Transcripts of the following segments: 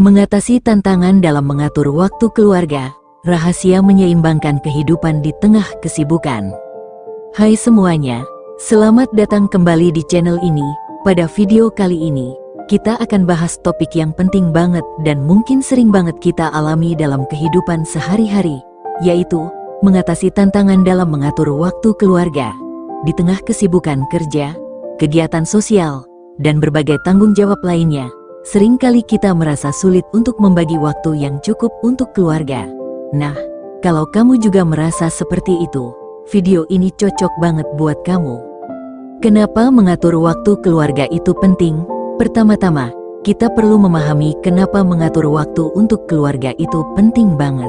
Mengatasi tantangan dalam mengatur waktu keluarga, rahasia menyeimbangkan kehidupan di tengah kesibukan. Hai semuanya, selamat datang kembali di channel ini. Pada video kali ini, kita akan bahas topik yang penting banget dan mungkin sering banget kita alami dalam kehidupan sehari-hari, yaitu mengatasi tantangan dalam mengatur waktu keluarga. Di tengah kesibukan kerja, kegiatan sosial, dan berbagai tanggung jawab lainnya, seringkali kita merasa sulit untuk membagi waktu yang cukup untuk keluarga. Nah, kalau kamu juga merasa seperti itu, video ini cocok banget buat kamu. Kenapa mengatur waktu keluarga itu penting? Pertama-tama, kita perlu memahami kenapa mengatur waktu untuk keluarga itu penting banget.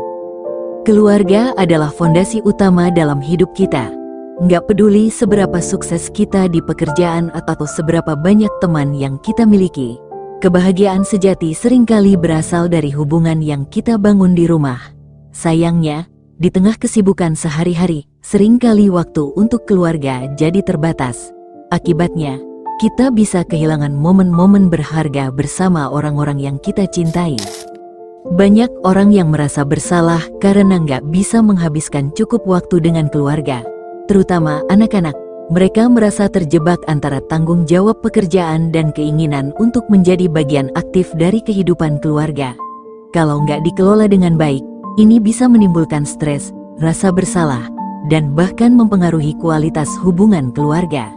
Keluarga adalah fondasi utama dalam hidup kita. Nggak peduli seberapa sukses kita di pekerjaan atau seberapa banyak teman yang kita miliki, kebahagiaan sejati seringkali berasal dari hubungan yang kita bangun di rumah. Sayangnya, di tengah kesibukan sehari-hari, seringkali waktu untuk keluarga jadi terbatas. Akibatnya, kita bisa kehilangan momen-momen berharga bersama orang-orang yang kita cintai. Banyak orang yang merasa bersalah karena nggak bisa menghabiskan cukup waktu dengan keluarga, terutama anak-anak. Mereka merasa terjebak antara tanggung jawab pekerjaan dan keinginan untuk menjadi bagian aktif dari kehidupan keluarga. Kalau nggak dikelola dengan baik, ini bisa menimbulkan stres, rasa bersalah, dan bahkan mempengaruhi kualitas hubungan keluarga.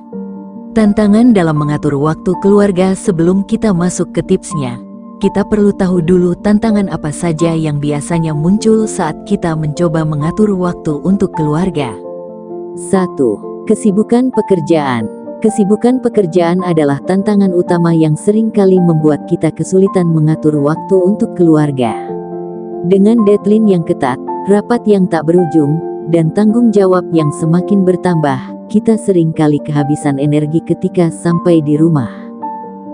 Tantangan dalam mengatur waktu keluarga. Sebelum kita masuk ke tipsnya, kita perlu tahu dulu tantangan apa saja yang biasanya muncul saat kita mencoba mengatur waktu untuk keluarga. 1. Kesibukan pekerjaan. Kesibukan pekerjaan adalah tantangan utama yang sering kali membuat kita kesulitan mengatur waktu untuk keluarga. Dengan deadline yang ketat, rapat yang tak berujung, dan tanggung jawab yang semakin bertambah, kita sering kali kehabisan energi ketika sampai di rumah.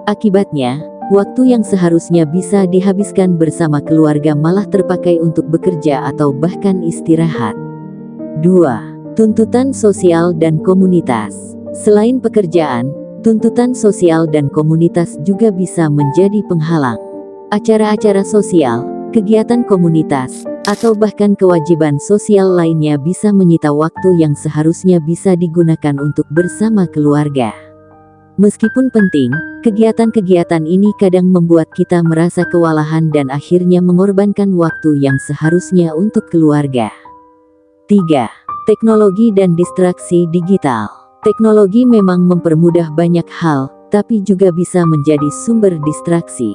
Akibatnya, waktu yang seharusnya bisa dihabiskan bersama keluarga malah terpakai untuk bekerja atau bahkan istirahat. 2. Tuntutan sosial dan komunitas. Selain pekerjaan, tuntutan sosial dan komunitas juga bisa menjadi penghalang. Acara-acara sosial, kegiatan komunitas, atau bahkan kewajiban sosial lainnya bisa menyita waktu yang seharusnya bisa digunakan untuk bersama keluarga. Meskipun penting, kegiatan-kegiatan ini kadang membuat kita merasa kewalahan dan akhirnya mengorbankan waktu yang seharusnya untuk keluarga. 3. Teknologi dan distraksi digital. Teknologi memang mempermudah banyak hal, tapi juga bisa menjadi sumber distraksi.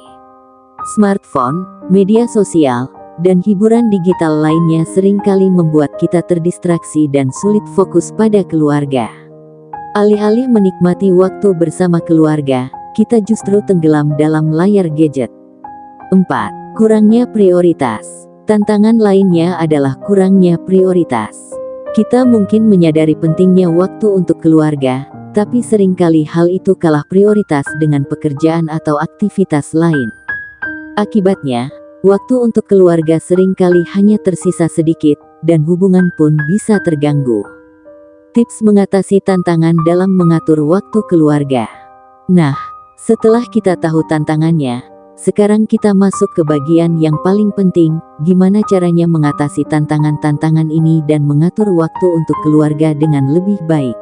Smartphone, media sosial, dan hiburan digital lainnya seringkali membuat kita terdistraksi dan sulit fokus pada keluarga. Alih-alih menikmati waktu bersama keluarga, kita justru tenggelam dalam layar gadget. 4. Kurangnya prioritas. Tantangan lainnya adalah kurangnya prioritas. Kita mungkin menyadari pentingnya waktu untuk keluarga, tapi seringkali hal itu kalah prioritas dengan pekerjaan atau aktivitas lain. Akibatnya, waktu untuk keluarga seringkali hanya tersisa sedikit, dan hubungan pun bisa terganggu. Tips mengatasi tantangan dalam mengatur waktu keluarga. Nah, setelah kita tahu tantangannya, sekarang kita masuk ke bagian yang paling penting, gimana caranya mengatasi tantangan-tantangan ini dan mengatur waktu untuk keluarga dengan lebih baik.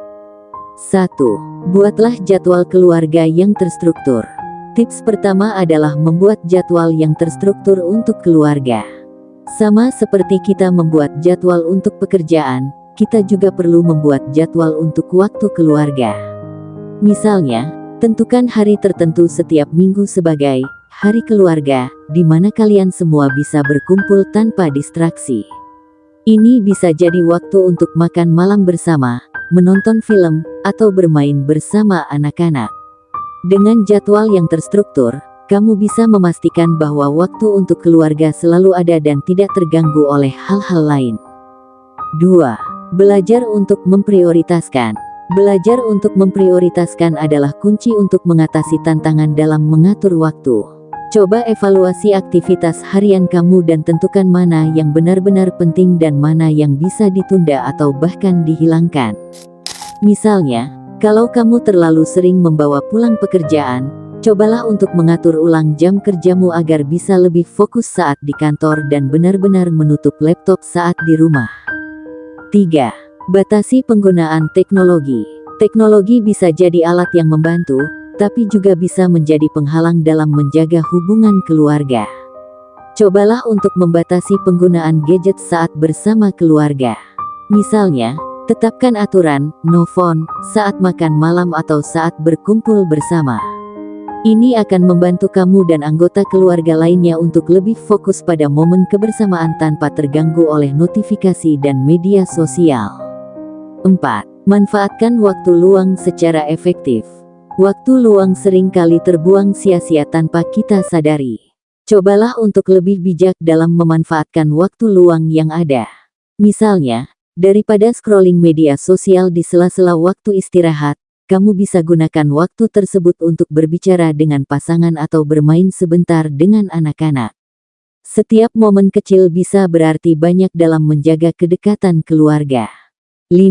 1. Buatlah jadwal keluarga yang terstruktur. Tips pertama adalah membuat jadwal yang terstruktur untuk keluarga. Sama seperti kita membuat jadwal untuk pekerjaan, kita juga perlu membuat jadwal untuk waktu keluarga. Misalnya, tentukan hari tertentu setiap minggu sebagai hari keluarga, di mana kalian semua bisa berkumpul tanpa distraksi. Ini bisa jadi waktu untuk makan malam bersama, menonton film, atau bermain bersama anak-anak. Dengan jadwal yang terstruktur, kamu bisa memastikan bahwa waktu untuk keluarga selalu ada dan tidak terganggu oleh hal-hal lain. 2. Belajar untuk memprioritaskan. Belajar untuk memprioritaskan adalah kunci untuk mengatasi tantangan dalam mengatur waktu. Coba evaluasi aktivitas harian kamu dan tentukan mana yang benar-benar penting dan mana yang bisa ditunda atau bahkan dihilangkan. Misalnya, kalau kamu terlalu sering membawa pulang pekerjaan, Cobalah untuk mengatur ulang jam kerjamu agar bisa lebih fokus saat di kantor dan benar-benar menutup laptop saat di rumah. 3. Batasi penggunaan teknologi. Teknologi bisa jadi alat yang membantu, tapi juga bisa menjadi penghalang dalam menjaga hubungan keluarga. Cobalah untuk membatasi penggunaan gadget saat bersama keluarga. Misalnya, tetapkan aturan no phone saat makan malam atau saat berkumpul bersama. Ini akan membantu kamu dan anggota keluarga lainnya untuk lebih fokus pada momen kebersamaan tanpa terganggu oleh notifikasi dan media sosial. 4. Manfaatkan waktu luang secara efektif. Waktu luang sering kali terbuang sia-sia tanpa kita sadari. Cobalah untuk lebih bijak dalam memanfaatkan waktu luang yang ada. Misalnya, daripada scrolling media sosial di sela-sela waktu istirahat, kamu bisa gunakan waktu tersebut untuk berbicara dengan pasangan atau bermain sebentar dengan anak-anak. Setiap momen kecil bisa berarti banyak dalam menjaga kedekatan keluarga. 5.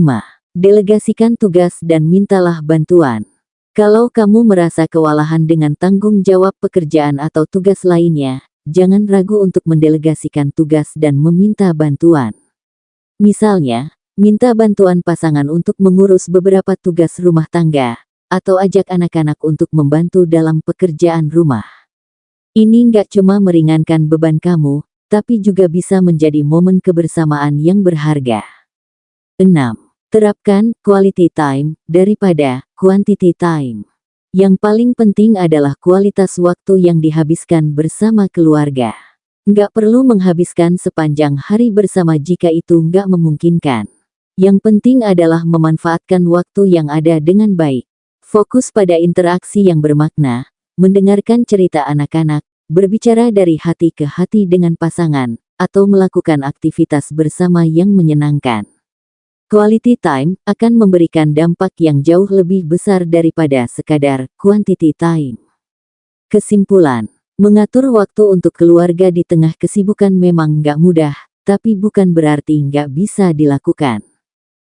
Delegasikan tugas dan mintalah bantuan. Kalau kamu merasa kewalahan dengan tanggung jawab pekerjaan atau tugas lainnya, jangan ragu untuk mendelegasikan tugas dan meminta bantuan. Misalnya, minta bantuan pasangan untuk mengurus beberapa tugas rumah tangga, atau ajak anak-anak untuk membantu dalam pekerjaan rumah. Ini nggak cuma meringankan beban kamu, tapi juga bisa menjadi momen kebersamaan yang berharga. 6. Terapkan quality time daripada quantity time. Yang paling penting adalah kualitas waktu yang dihabiskan bersama keluarga. Nggak perlu menghabiskan sepanjang hari bersama jika itu nggak memungkinkan. Yang penting adalah memanfaatkan waktu yang ada dengan baik. Fokus pada interaksi yang bermakna, mendengarkan cerita anak-anak, berbicara dari hati ke hati dengan pasangan, atau melakukan aktivitas bersama yang menyenangkan. Quality time akan memberikan dampak yang jauh lebih besar daripada sekadar quantity time. Kesimpulan, mengatur waktu untuk keluarga di tengah kesibukan memang nggak mudah, tapi bukan berarti nggak bisa dilakukan.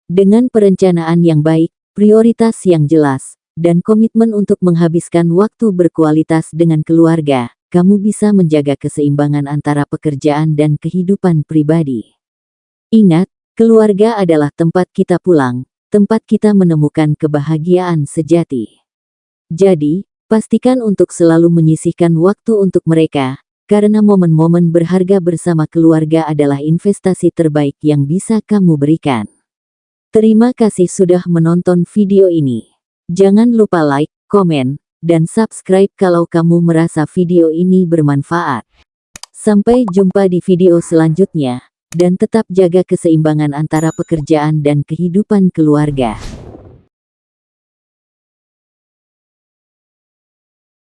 Dengan perencanaan yang baik, prioritas yang jelas, dan komitmen untuk menghabiskan waktu berkualitas dengan keluarga, kamu bisa menjaga keseimbangan antara pekerjaan dan kehidupan pribadi. Ingat, keluarga adalah tempat kita pulang, tempat kita menemukan kebahagiaan sejati. Jadi, pastikan untuk selalu menyisihkan waktu untuk mereka, karena momen-momen berharga bersama keluarga adalah investasi terbaik yang bisa kamu berikan. Terima kasih sudah menonton video ini. Jangan lupa like, komen, dan subscribe kalau kamu merasa video ini bermanfaat. Sampai jumpa di video selanjutnya, dan tetap jaga keseimbangan antara pekerjaan dan kehidupan keluarga.